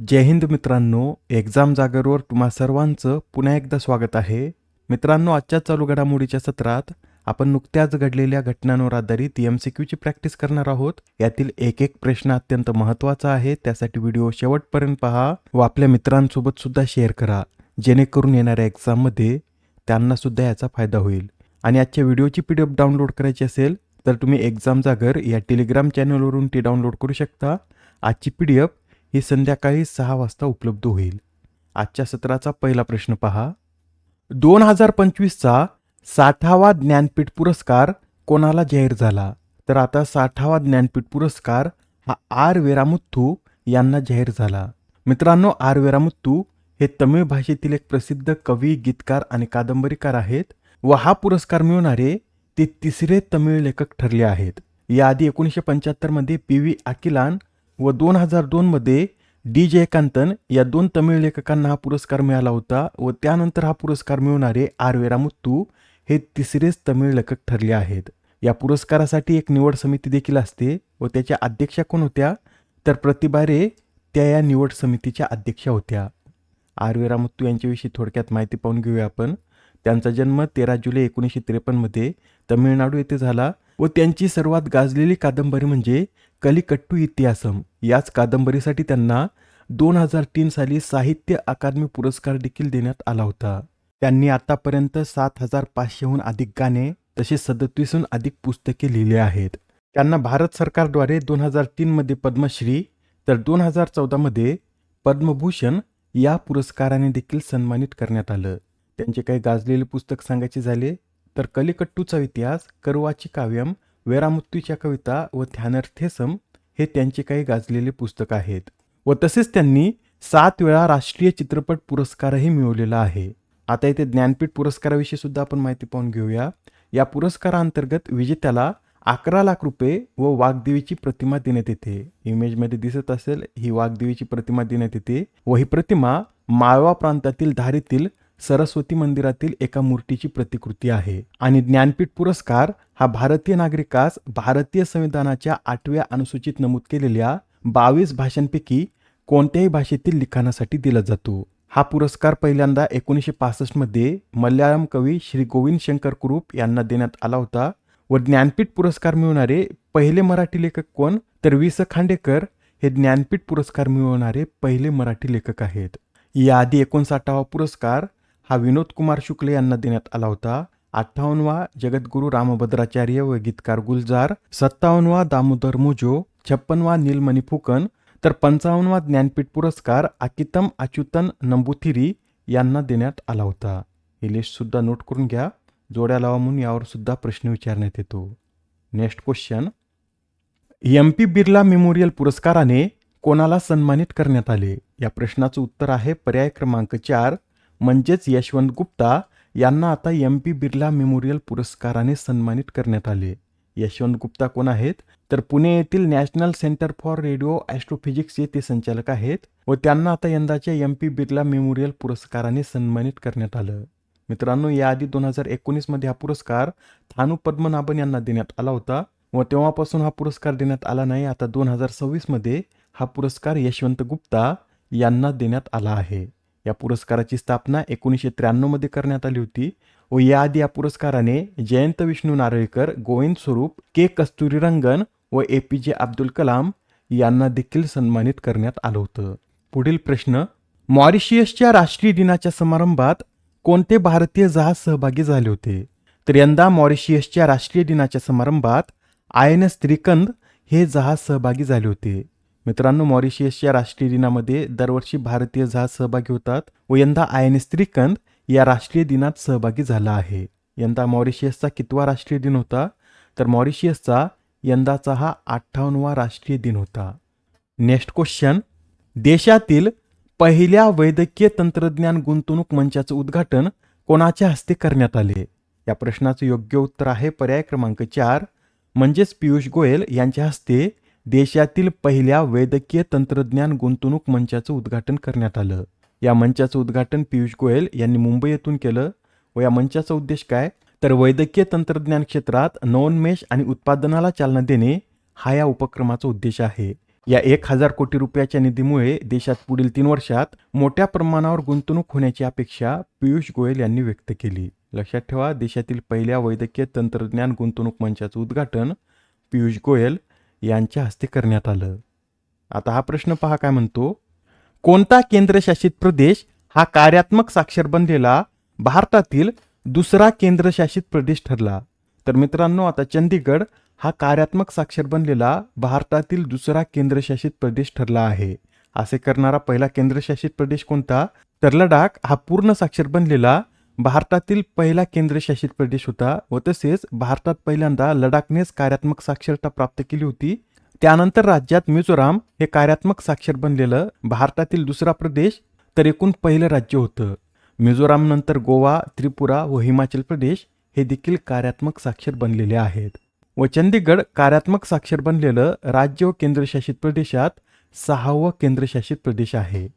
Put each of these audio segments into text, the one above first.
जय हिंद मित्रांनो, एक्झाम जागरवर तुम्हा सर्वांचं पुन्हा एकदा स्वागत आहे. मित्रांनो, आजच्या चालू घडामोडीच्या सत्रात आपण नुकत्याच घडलेल्या घटनांवर आधारित MCQची प्रॅक्टिस करणार आहोत. यातील एक एक प्रश्न अत्यंत महत्त्वाचा आहे, त्यासाठी व्हिडिओ शेवटपर्यंत पहा व आपल्या मित्रांसोबत सुद्धा शेअर करा, जेणेकरून येणाऱ्या एक्झाममध्ये त्यांना सुद्धा याचा फायदा होईल. आणि आजच्या व्हिडिओची PDF डाउनलोड करायची असेल तर तुम्ही एक्झाम जागर या टेलिग्राम चॅनलवरून ती डाउनलोड करू शकता. आजची PDF ही संध्याकाळी 6 वाजता उपलब्ध होईल. आजच्या सत्राचा पहिला प्रश्न पहा. 2025चा 60वा ज्ञानपीठ पुरस्कार कोणाला जाहीर झाला? तर आता 60वा ज्ञानपीठ पुरस्कार हा आर वेरामुथ्थू यांना जाहीर झाला. मित्रांनो, आर वेरामुथ्थू हे तमिळ भाषेतील एक प्रसिद्ध कवी, गीतकार आणि कादंबरीकार आहेत व हा पुरस्कार मिळवणारे ते तिसरे तमिळ लेखक ठरले आहेत. याआधी 1975 मध्ये PV अकिलान व 2002 मध्ये D जयकांतन या दोन तमिळ लेखकांना हा पुरस्कार मिळाला होता व त्यानंतर हा पुरस्कार मिळवणारे आर वेरामुथ्थू हे तिसरेच तमिळ लेखक ठरले आहेत. या पुरस्कारासाठी एक निवड समिती देखील असते व त्याच्या अध्यक्षा कोण होत्या? तर प्रतिभा रे त्या या निवड समितीच्या अध्यक्षा होत्या. आर वेरामुथ्थू यांच्याविषयी थोडक्यात माहिती पाहून घेऊया आपण. त्यांचा जन्म 13 जुलै 1953 मध्ये तमिळनाडू येथे झाला व त्यांची सर्वात गाजलेली कादंबरी म्हणजे कलिकट्टू इतिहासम याच कादंबरीसाठी त्यांना 2003 साली साहित्य अकादमी पुरस्कार देखील देण्यात आला होता. त्यांनी आतापर्यंत 7500हून अधिक गाणे तसेच 37हून अधिक पुस्तके लिहिली आहेत. त्यांना भारत सरकारद्वारे 2003 मध्ये पद्मश्री तर 2014 मध्ये पद्मभूषण या पुरस्काराने देखील सन्मानित करण्यात आलं. त्यांचे काही गाजलेले पुस्तक सांगायचे झाले तर कलिकट्टूचा इतिहास, करुवाची काव्यम, वेरामुथ्थूच्या कविता व ध्यानर्थेसम हे त्यांचे काही गाजलेले पुस्तक आहेत. व तसेच त्यांनी 7 वेळा राष्ट्रीय चित्रपट पुरस्कारही मिळवलेला आहे. आता इथे ज्ञानपीठ पुरस्काराविषयी सुद्धा आपण माहिती पाहून घेऊया. या पुरस्कारांतर्गत विजेत्याला 11 लाख रुपये व वाग्देवीची प्रतिमा देण्यात येते. इमेजमध्ये दिसत असेल, ही वाग्देवीची प्रतिमा देण्यात येते व ही प्रतिमा माळवा प्रांतातील धारीतील सरस्वती मंदिरातील एका मूर्तीची प्रतिकृती आहे. आणि ज्ञानपीठ पुरस्कार हा भारतीय नागरिकास भारतीय संविधानाच्या 8व्या अनुसूचित नमूद केलेल्या 22 भाषांपैकी कोणत्याही भाषेतील लिखाणासाठी दिला जातो. हा पुरस्कार पहिल्यांदा 1965 मध्ये मल्याळम कवी श्री गोविंद शंकर कुरूप यांना देण्यात आला होता व ज्ञानपीठ पुरस्कार मिळवणारे पहिले मराठी लेखक कोण? तर वि. स. खांडेकर हे ज्ञानपीठ पुरस्कार मिळवणारे पहिले मराठी लेखक आहेत. याआधी 59वा पुरस्कार हा विनोद कुमार शुक्ल यांना देण्यात आला होता. 58वा जगद्गुरू रामभद्राचार्य व गीतकार गुलजार, 57वा दामोदर मोजो, 56वा नीलमणी फुकन तर 55वा ज्ञानपीठ पुरस्कार अकितम अच्युतन नंबुथिरी यांना देण्यात आला होता. ही लिस्ट सुद्धा नोट करून घ्या. जोड्या लावा म्हणून यावर सुद्धा प्रश्न विचारण्यात येतो. Next question. MP Birla memorial पुरस्काराने कोणाला सन्मानित करण्यात आले? या प्रश्नाचं उत्तर आहे पर्याय क्रमांक 4 म्हणजेच यशवंत गुप्ता यांना आता MP बिर्ला मेमोरियल पुरस्काराने सन्मानित करण्यात आले. यशवंत गुप्ता कोण आहेत? तर पुणे येथील नॅशनल सेंटर फॉर रेडिओ ॲस्ट्रोफिजिक्सचे ते संचालक आहेत व त्यांना आता यंदाच्या MP बिर्ला मेमोरियल पुरस्काराने सन्मानित करण्यात आलं. मित्रांनो, याआधी 2019 मध्ये हा पुरस्कार थानू पद्मनाभन यांना देण्यात आला होता व तेव्हापासून हा पुरस्कार देण्यात आला नाही. आता 2026 मध्ये हा पुरस्कार यशवंत गुप्ता यांना देण्यात आला आहे. या पुरस्काराची स्थापना 1993 मध्ये करण्यात आली होती व याआधी या पुरस्काराने जयंत विष्णू नारळीकर, गोविंद स्वरूप, के. कस्तुरीरंगन व APJ अब्दुल कलाम यांना देखील सन्मानित करण्यात आलं होतं. पुढील प्रश्न. मॉरिशियसच्या राष्ट्रीय दिनाच्या समारंभात कोणते भारतीय जहाज सहभागी झाले होते? तर यंदा मॉरिशियसच्या राष्ट्रीय दिनाच्या समारंभात INS त्रिकंद हे जहाज सहभागी झाले होते. मित्रांनो, मॉरिशियसच्या राष्ट्रीय दिनामध्ये दरवर्षी भारतीय जहाज सहभागी होतात व यंदा INS त्रिकंद या राष्ट्रीय दिनात सहभागी झाला आहे. यंदा मॉरिशियसचा कितवा राष्ट्रीय दिन होता? तर मॉरिशियसचा यंदाचा हा 58वा राष्ट्रीय दिन होता. Next question. देशातील पहिल्या वैद्यकीय तंत्रज्ञान गुंतवणूक मंचाचं उद्घाटन कोणाच्या हस्ते करण्यात आले? या प्रश्नाचं योग्य उत्तर आहे पर्याय क्रमांक 4 म्हणजेच पियुष गोयल यांच्या हस्ते देशातील पहिल्या वैद्यकीय तंत्रज्ञान गुंतवणूक मंचाचं उद्घाटन करण्यात आलं. या मंचाचं उद्घाटन पियुष गोयल यांनी मुंबई येथून केलं व या मंचाचा उद्देश काय? तर वैद्यकीय तंत्रज्ञान क्षेत्रात नवोन्मेष आणि उत्पादनाला चालना देणे हा या उपक्रमाचा उद्देश आहे. या 1,000 कोटी रुपयाच्या निधीमुळे देशात पुढील 3 वर्षात मोठ्या प्रमाणावर गुंतवणूक होण्याची अपेक्षा पियुष गोयल यांनी व्यक्त केली. लक्षात ठेवा, देशातील पहिल्या वैद्यकीय तंत्रज्ञान गुंतवणूक मंचाचं उद्घाटन पियुष गोयल यांच्या हस्ते करण्यात आलं. आता हा प्रश्न पहा काय म्हणतो. कोणता केंद्रशासित प्रदेश हा कार्यात्मक साक्षर बनलेला भारतातील दुसरा केंद्रशासित प्रदेश ठरला? तर मित्रांनो, आता चंदीगड हा कार्यात्मक साक्षर बनलेला भारतातील दुसरा केंद्रशासित प्रदेश ठरला आहे. असे करणारा पहिला केंद्रशासित प्रदेश कोणता? तर लडाख हा पूर्ण साक्षर बनलेला भारतातील पहिला केंद्रशासित प्रदेश होता व तसेच भारतात पहिल्यांदा लडाखनेच कार्यात्मक साक्षरता प्राप्त केली होती. त्यानंतर राज्यात मिझोराम हे कार्यात्मक साक्षर बनलेलं भारतातील दुसरा प्रदेश तर एकूण पहिलं राज्य होतं. मिझोराम नंतर गोवा, त्रिपुरा व हिमाचल प्रदेश हे देखील कार्यात्मक साक्षर बनलेले आहेत. व चंदीगड कार्यात्मक साक्षर बनलेलं राज्य व केंद्रशासित प्रदेशात 6वं केंद्रशासित प्रदेश आहे.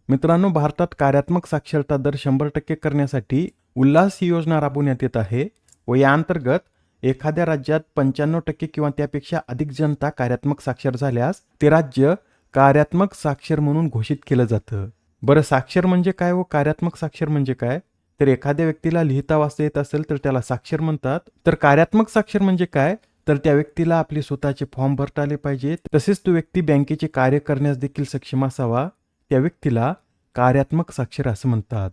मित्रांनो, भारतात कार्यात्मक साक्षरता दर 100% करण्यासाठी उल्हास ही योजना राबवण्यात येत आहे व या अंतर्गत एखाद्या राज्यात 95% किंवा त्यापेक्षा अधिक जनता कार्यात्मक साक्षर झाल्यास ते राज्य कार्यात्मक साक्षर म्हणून घोषित केलं जातं. बरं, साक्षर म्हणजे काय व कार्यात्मक साक्षर म्हणजे काय? तर एखाद्या व्यक्तीला लिहिता वाचता येत असेल तर त्याला साक्षर म्हणतात. तर कार्यात्मक साक्षर म्हणजे काय? तर त्या व्यक्तीला आपले स्वतःचे फॉर्म भरता आले पाहिजेत, तसेच तो व्यक्ती बँकेचे कार्य करण्यास देखील सक्षम असावा. त्या व्यक्तीला कार्यात्मक साक्षर असं म्हणतात.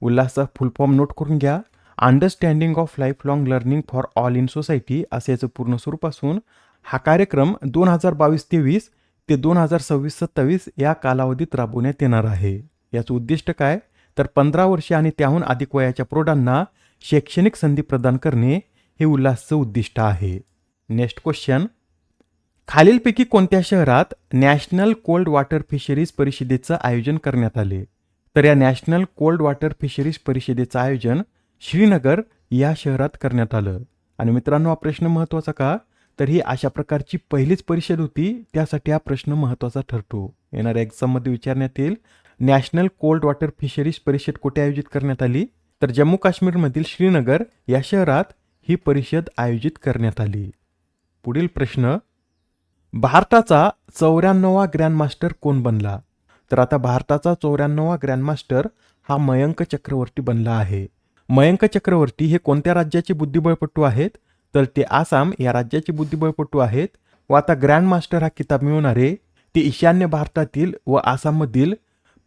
उल्हासचा फुल फॉर्म नोट करून घ्या. Understanding of life long learning for all in society असे याचं पूर्ण स्वरूप असून हा कार्यक्रम 2022-23 ते 2026-27 या कालावधीत राबवण्यात येणार आहे. याचं उद्दिष्ट काय? तर 15 वर्षे आणि त्याहून अधिक वयाच्या प्रौढांना शैक्षणिक संधी प्रदान करणे हे उल्हासचं उद्दिष्ट आहे. Next question. खालीलपैकी कोणत्या शहरात नॅशनल कोल्ड वॉटर फिशरीज परिषदेचं आयोजन करण्यात आले? तर या नॅशनल कोल्ड वॉटर फिशरीज परिषदेचं आयोजन श्रीनगर या शहरात करण्यात आलं. आणि मित्रांनो, हा प्रश्न महत्त्वाचा का? तर ही अशा प्रकारची पहिलीच परिषद होती, त्यासाठी हा प्रश्न महत्त्वाचा ठरतो. येणाऱ्या एक्झाममध्ये विचारण्यात येईल, नॅशनल कोल्ड वॉटर फिशरीज परिषद कुठे आयोजित करण्यात आली? तर जम्मू काश्मीरमधील श्रीनगर या शहरात ही परिषद आयोजित करण्यात आली. पुढील प्रश्न. भारताचा 94वा ग्रँडमास्टर कोण बनला? तर आता भारताचा 94वा ग्रँडमास्टर हा मयंक चक्रवर्ती बनला आहे. मयंक चक्रवर्ती हे कोणत्या राज्याचे बुद्धिबळपटू आहेत? तर ते आसाम या राज्याचे बुद्धिबळपटू आहेत. व आता ग्रँडमास्टर हा किताब मिळवणारे ते ईशान्य भारतातील व आसाममधील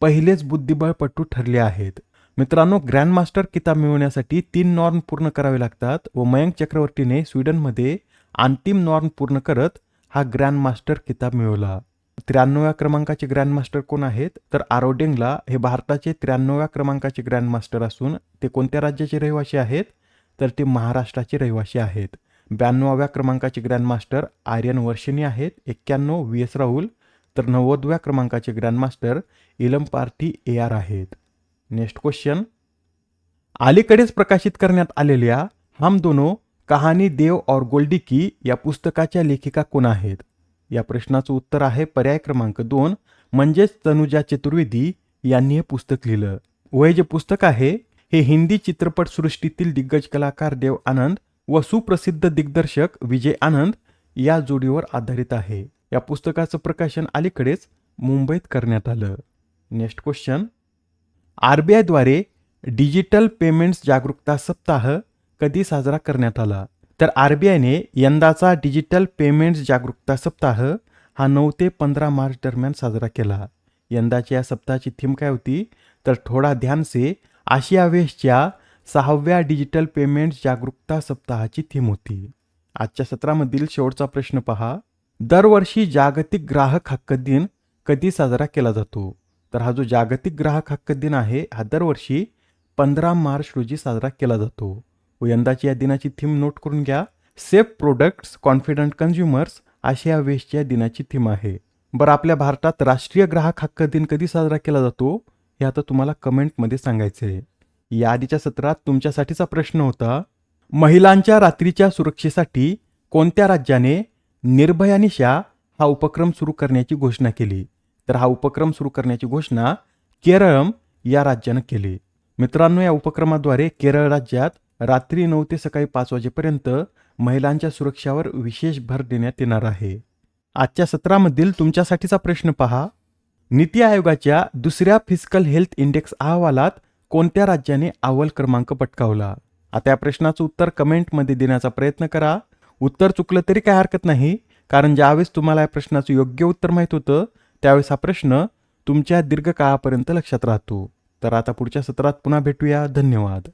पहिलेच बुद्धिबळपटू ठरले आहेत. मित्रांनो, ग्रँडमास्टर किताब मिळवण्यासाठी 3 नॉर्म पूर्ण करावे लागतात व मयंक चक्रवर्तीने स्वीडनमध्ये अंतिम नॉर्म पूर्ण करत हा ग्रँडमास्टर किताब मिळवला. 93व्या क्रमांकाचे ग्रँडमास्टर कोण आहेत? तर आरोडेंगला हे भारताचे 93व्या क्रमांकाचे ग्रँडमास्टर असून ते कोणत्या राज्याचे रहिवासी आहेत? तर ते महाराष्ट्राचे रहिवासी आहेत. 92व्या क्रमांकाचे ग्रँडमास्टर आर्यन वर्षिनी आहेत. 91 व्ही.एस. राहुल. तर 90व्या क्रमांकाचे ग्रँडमास्टर इलम पार्थी AR आहेत. Next question. अलीकडेच प्रकाशित करण्यात आलेल्या हम दोनो कहाणी देव और गोल्डी की या पुस्तकाच्या लेखिका कोण आहेत? या प्रश्नाचं उत्तर आहे पर्याय क्रमांक 2 म्हणजेच तनुजा चतुर्वेदी यांनी हे पुस्तक लिहिलं. व हे जे पुस्तक आहे हे हिंदी चित्रपट सृष्टीतील दिग्गज कलाकार देव आनंद व सुप्रसिद्ध दिग्दर्शक विजय आनंद या जोडीवर आधारित आहे. या पुस्तकाचं प्रकाशन अलीकडेच मुंबईत करण्यात आलं. Next question. RBI द्वारे डिजिटल पेमेंट्स जागरूकता सप्ताह कधी साजरा करण्यात आला? तर RBIने यंदाचा डिजिटल पेमेंट्स जागरूकता सप्ताह हा 9 ते 15 मार्च दरम्यान साजरा केला. यंदाच्या या सप्ताहाची थीम काय होती? तर थोडा ध्यान से आशिया वेस्टच्या 6व्या डिजिटल पेमेंट्स जागरूकता सप्ताहाची थीम होती. आजच्या सत्रामधील शेवटचा प्रश्न पहा. दरवर्षी जागतिक ग्राहक हक्क दिन कधी साजरा केला जातो? तर हा जो जागतिक ग्राहक हक्क दिन आहे हा दरवर्षी 15 मार्च रोजी साजरा केला जातो. व यंदाची या दिनाची थीम नोट करून घ्या. सेफ प्रोडक्ट्स कॉन्फिडंट कन्झ्युमर्स अशी या वेस्टच्या दिनाची थीम आहे. बरं, आपल्या भारतात राष्ट्रीय ग्राहक हक्क दिन कधी साजरा केला जातो हे आता तुम्हाला कमेंटमध्ये सांगायचं आहे. या आधीच्या सत्रात तुमच्यासाठीचा प्रश्न होता, महिलांच्या रात्रीच्या सुरक्षेसाठी कोणत्या राज्याने निर्भया निशा हा उपक्रम सुरू करण्याची घोषणा केली? तर हा उपक्रम सुरू करण्याची घोषणा केरळम या राज्यानं केली. मित्रांनो, या उपक्रमाद्वारे केरळ राज्यात रात्री 9 ते सकाळी 5 वाजेपर्यंत महिलांच्या सुरक्षेवर विशेष भर देण्यात येणार आहे. आजच्या सत्रामधील तुमच्यासाठीचा प्रश्न पहा. नीती आयोगाच्या दुसऱ्या फिस्कल हेल्थ इंडेक्स अहवालात कोणत्या राज्याने अव्वल क्रमांक पटकावला? आता या प्रश्नाचं उत्तर कमेंटमध्ये देण्याचा प्रयत्न करा. उत्तर चुकलं तरी काय हरकत नाही, कारण ज्यावेळेस तुम्हाला या प्रश्नाचं योग्य उत्तर माहीत होतं त्यावेळेस हा प्रश्न तुमच्या दीर्घकाळापर्यंत लक्षात राहतो. तर आता पुढच्या सत्रात पुन्हा भेटूया. धन्यवाद.